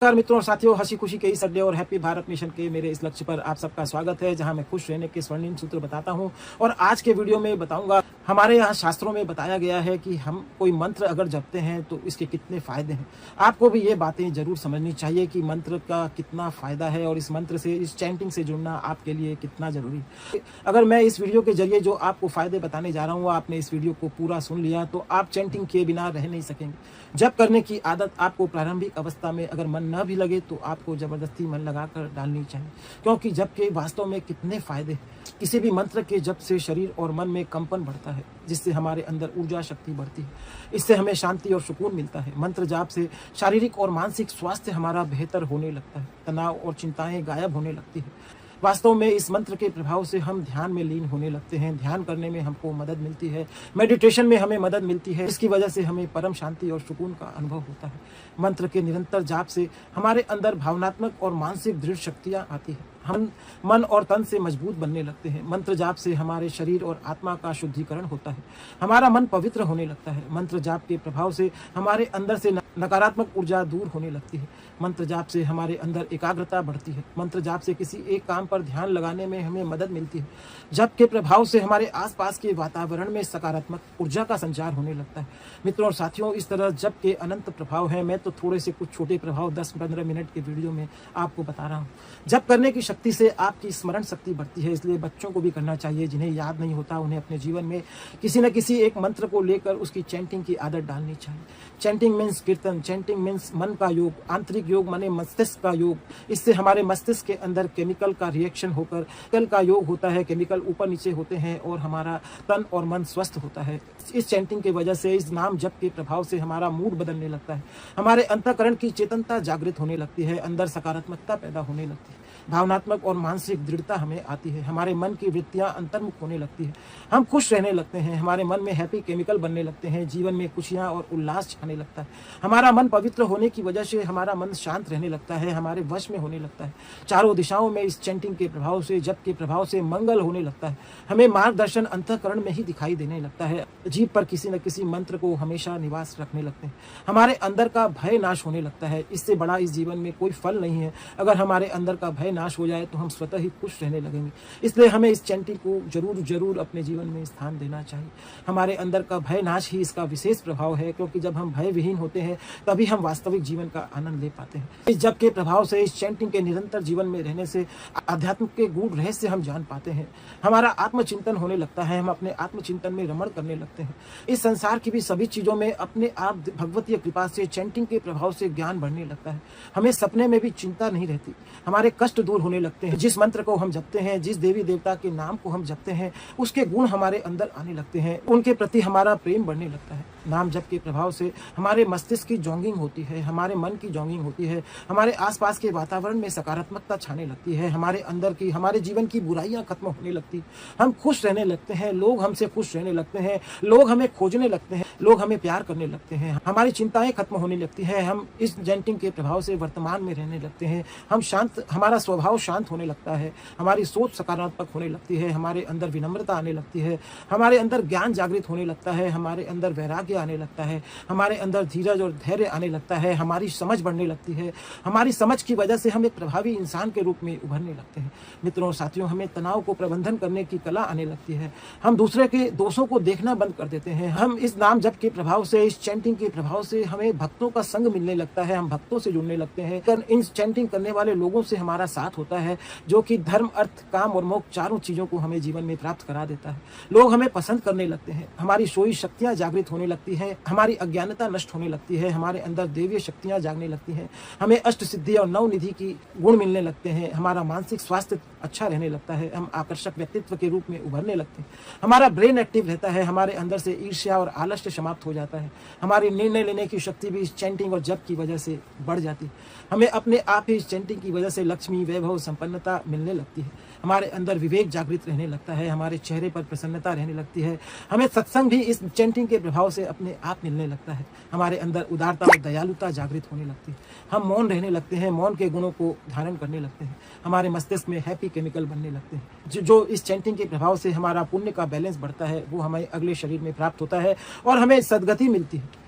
नमस्कार मित्रों और साथियों, हंसी खुशी के इस अड्डे और हैप्पी भारत मिशन के मेरे इस लक्ष्य पर आप सबका स्वागत है, जहां मैं खुश रहने के स्वर्णिम सूत्र बताता हूं। और आज के वीडियो में बताऊंगा, हमारे यहाँ शास्त्रों में बताया गया है कि हम कोई मंत्र अगर जपते हैं तो इसके कितने फायदे हैं। आपको भी ये बातें जरूर समझनी चाहिए कि मंत्र का कितना फायदा है और इस मंत्र से, इस चैंटिंग से जुड़ना आपके लिए कितना जरूरी है। अगर मैं इस वीडियो के जरिए जो आपको फायदे बताने जा रहा हूँ, आपने इस वीडियो को पूरा सुन लिया तो आप चैंटिंग किए बिना रह नहीं सकेंगे। जप करने की आदत आपको प्रारंभिक अवस्था में अगर मन न भी लगे तो आपको जबरदस्ती मन लगाकर डालनी चाहिए, क्योंकि जप के वास्तव में कितने फायदे हैं। किसी भी मंत्र के जप से शरीर और मन में कंपन बढ़ता है, जिससे हमारे अंदर ऊर्जा शक्ति बढ़ती है। इससे हमें शांति और सुकून मिलता है। मंत्र जाप से शारीरिक और मानसिक स्वास्थ्य हमारा बेहतर होने लगता है। तनाव और चिंताएं गायब होने लगती है। वास्तव में इस मंत्र के प्रभाव से हम ध्यान में लीन होने लगते हैं। ध्यान करने में हमको मदद मिलती है, मेडिटेशन में हमें मदद मिलती है। इसकी वजह से हमें परम शांति और सुकून का अनुभव होता है। मंत्र के निरंतर जाप से हमारे अंदर भावनात्मक और मानसिक दृढ़ शक्तियां आती है। हम मन और तन से मजबूत बनने लगते हैं। मंत्र जाप से हमारे शरीर और आत्मा का शुद्धिकरण होता है। हमारा मन पवित्र होने लगता है। मंत्र जाप के प्रभाव से हमारे अंदर से नकारात्मक ऊर्जा दूर होने लगती है। मंत्र जाप से हमारे अंदर एकाग्रता बढ़ती है। मंत्र जाप से किसी एक काम पर ध्यान लगाने में हमें मदद मिलती है। जप के प्रभाव से हमारे आसपास के वातावरण में सकारात्मक ऊर्जा का संचार होने लगता है। मित्रों और साथियों, इस तरह जप के अनंत प्रभाव हैं। मैं तो थोड़े से कुछ छोटे प्रभाव 10-15 मिनट के वीडियो में आपको बता रहा हूँ। जप करने की शक्ति से आपकी स्मरण शक्ति बढ़ती है, इसलिए बच्चों को भी करना चाहिए। जिन्हें याद नहीं होता, उन्हें अपने जीवन में किसी न किसी एक मंत्र को लेकर उसकी चैंटिंग की आदत डालनी चाहिए। चैंटिंग मीन्स कीर्तन, चैंटिंग मीन्स मन का योग, आंतरिक योग माने मस्तिष्क का योग। इससे हमारे मस्तिष्क के अंदर केमिकल का रिएक्शन होकर केमिकल का योग होता है। केमिकल ऊपर नीचे होते हैं और हमारा तन और मन स्वस्थ होता है। इस चैंटिंग की वजह से, इस नाम जप के प्रभाव से हमारा मूड बदलने लगता है। हमारे अंतःकरण की चेतनता जागृत होने लगती है। अंदर सकारात्मकता पैदा होने लगती है। भावनात्मक और मानसिक दृढ़ता हमें आती है। हमारे मन की वृत्तियां अंतर्मुख होने लगती है। हम खुश रहने लगते हैं। हमारे मन में हैप्पी केमिकल बनने लगते हैं। जीवन में खुशियां और उल्लास छाने लगता है। हमारा मन पवित्र होने की वजह से हमारा मन शांत रहने लगता है, हमारे वश में होने लगता है। चारों दिशाओं में इस चैंटिंग के प्रभाव से, जप के प्रभाव से मंगल होने लगता है। हमें मार्गदर्शन अंतःकरण में ही दिखाई देने लगता है। जीभ पर किसी न किसी मंत्र को हमेशा निवास रखने लगते हैं। हमारे अंदर का भय नाश होने लगता है। इससे बड़ा इस जीवन में कोई फल नहीं है। अगर हमारे अंदर का भय नाश हो जाए तो हम स्वतः ही खुश रहने लगेंगे। इसलिए हमें इस चैंटिंग को जरूर अपने जीवन में स्थान देना चाहिए। हमारे अंदर का भय नाश ही इसका विशेष प्रभाव है, क्योंकि जब हम भय विहीन होते हैं तभी हम वास्तविक जीवन का आनंद ले पाते हैं। इस जप के प्रभाव से, इस चैंटिंग के निरंतर जीवन में रहने से आध्यात्म के गूढ़ रहस्य हम जान पाते हैं। हमारा आत्मचिंतन होने लगता है। हम अपने आत्मचिंतन में रमण करने लगते हैं। इस संसार की भी सभी चीजों में अपने आप भगवतीय कृपा से, चैंटिंग के प्रभाव से ज्ञान बढ़ने लगता है। हमें सपने में भी चिंता नहीं रहती। हमारे कष्ट दूर होने लगते हैं। जिस मंत्र को हम जपते हैं, जिस देवी देवता के नाम को हम जपते हैं, उसके गुण हमारे अंदर आने लगते हैं। उनके प्रति हमारा प्रेम बढ़ने लगता है। नाम जप के प्रभाव से हमारे मस्तिष्क की जॉगिंग होती है, हमारे मन की जॉगिंग होती है। हमारे आसपास के वातावरण में सकारात्मकता छाने लगती है। हमारे अंदर की, हमारे जीवन की बुराइयां खत्म होने लगती। हम खुश रहने लगते हैं। लोग हमसे खुश रहने लगते हैं। लोग हमें खोजने लगते हैं। लोग हमें प्यार करने लगते हैं। हमारी चिंताएं खत्म होने लगती है। हम इस चैंटिंग के प्रभाव से वर्तमान में रहने लगते हैं। हम शांत, हमारा स्वभाव शांत होने लगता है। हमारी सोच सकारात्मक होने लगती है। हमारे अंदर विनम्रता आने लगती है। हमारे अंदर ज्ञान जागृत होने लगता है। हमारे अंदर वैराग्य आने लगता है। हमारे अंदर धीरज और धैर्य आने लगता है। हमारी समझ बढ़ने लगती है। हमारी समझ की वजह से हम एक प्रभावी इंसान के रूप में उभरने लगते हैं। मित्रों और साथियों, हमें तनाव को प्रबंधन करने की कला आने लगती है। हम दूसरे के दोषों को देखना बंद कर देते हैं। हम इस नाम जप के प्रभाव से, इस चैंटिंग के प्रभाव से हमें भक्तों का संग मिलने लगता है। हम भक्तों से जुड़ने लगते हैं। इन चैंटिंग करने वाले लोगों से हमारा साथ होता है, जो कि धर्म, अर्थ, काम और मोक्ष चारों चीजों को हमें जीवन में प्राप्त करा देता है। लोग हमें पसंद करने लगते हैं। हमारी सोई शक्तियां जागृत होने लगती हैं। हमारी अज्ञानता नष्ट होने लगती है। हमारे अंदर देवीय शक्तियां जागने लगती हैं। हमें अष्ट सिद्धि और नव निधि की गुण मिलने लगते हैं। हमारा मानसिक स्वास्थ्य अच्छा रहने लगता है। हम आकर्षक व्यक्तित्व के रूप में उभरने लगते हैं। हमारा ब्रेन एक्टिव रहता है। हमारे अंदर से ईर्ष्या और आलस्य समाप्त हो जाता है। हमारी निर्णय लेने की शक्ति भी इस चैंटिंग और जप की वजह से बढ़ जाती है। हमें अपने आप ही इस चैंटिंग की वजह से लक्ष्मी, वैभव, संपन्नता मिलने लगती है। हमारे अंदर विवेक जागृत रहने लगता है। हमारे चेहरे पर प्रसन्नता रहने लगती है। हमें सत्संग भी इस चैंटिंग के प्रभाव से अपने आप मिलने लगता है। हमारे अंदर उदारता और दयालुता जागृत होने लगती है। हम मौन रहने लगते हैं। मौन के गुणों को धारण करने लगते हैं। हमारे मस्तिष्क में हैप्पी केमिकल बनने लगते हैं। जो इस चैंटिंग के प्रभाव से हमारा पुण्य का बैलेंस बढ़ता है, वो हमें अगले शरीर में प्राप्त होता है और हमें सद्गति मिलती है।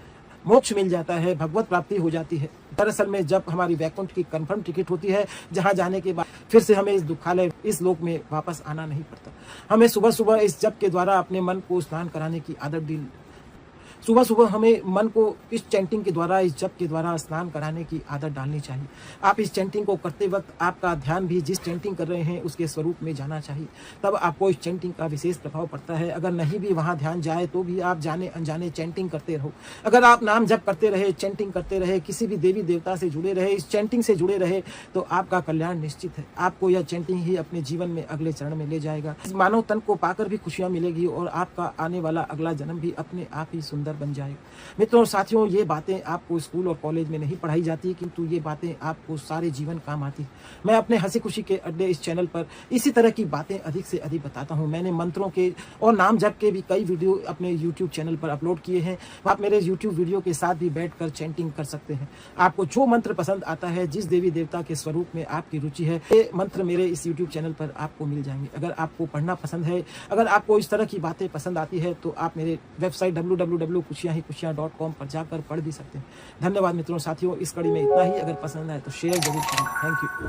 मोक्ष मिल जाता है, भगवत प्राप्ति हो जाती है। दरअसल में जब हमारी वैकुंठ की कंफर्म टिकट होती है, जहां जाने के बाद फिर से हमें इस दुखालय इस लोक में वापस आना नहीं पड़ता। हमें सुबह सुबह इस जप के द्वारा अपने मन को स्नान कराने की आदत सुबह सुबह हमें मन को इस चैंटिंग के द्वारा, इस जप के द्वारा स्नान कराने की आदत डालनी चाहिए। आप इस चैंटिंग को करते वक्त आपका ध्यान भी जिस चैंटिंग कर रहे हैं उसके स्वरूप में जाना चाहिए, तब आपको इस चैंटिंग का विशेष प्रभाव पड़ता है। अगर नहीं भी वहाँ ध्यान जाए तो भी आप जाने अनजाने चैंटिंग करते रहो। अगर आप नाम जप करते रहे, चैंटिंग करते रहे, किसी भी देवी देवता से जुड़े रहे, इस चैंटिंग से जुड़े रहे, तो आपका कल्याण निश्चित है। आपको यह चैंटिंग ही अपने जीवन में अगले चरण में ले जाएगा। इस मानव तन को पाकर भी खुशियाँ मिलेगी और आपका आने वाला अगला जन्म भी अपने आप ही सुंदर बन जाएगा। मित्रों और साथियों, ये बातें आपको स्कूल और कॉलेज में नहीं पढ़ाई जाती, किंतु ये बातें आपको सारे जीवन काम आती। मैं अपने हंसी खुशी के अड्डे इस चैनल पर इसी तरह की बातें अधिक से अधिक बताता हूं। मैंने मंत्रों के और नाम जप के भी कई वीडियो अपने YouTube चैनल पर अपलोड किए हैं। आप मेरे YouTube वीडियो के साथ भी बैठकर चैंटिंग कर सकते हैं। आपको जो मंत्र पसंद आता है, जिस देवी देवता के स्वरूप में आपकी रुचि है, ये मंत्र मेरे इस YouTube चैनल पर आपको मिल जाएंगे। अगर आपको पढ़ना पसंद है, अगर आपको इस तरह की बातें पसंद आती है, तो आप मेरे वेबसाइट www.खुशियाँ-ही-खुशियाँ.com पर जाकर पढ़ भी सकते हैं। धन्यवाद मित्रों साथियों, इस कड़ी में इतना ही। अगर पसंद आए तो शेयर जरूर करें। Thank you.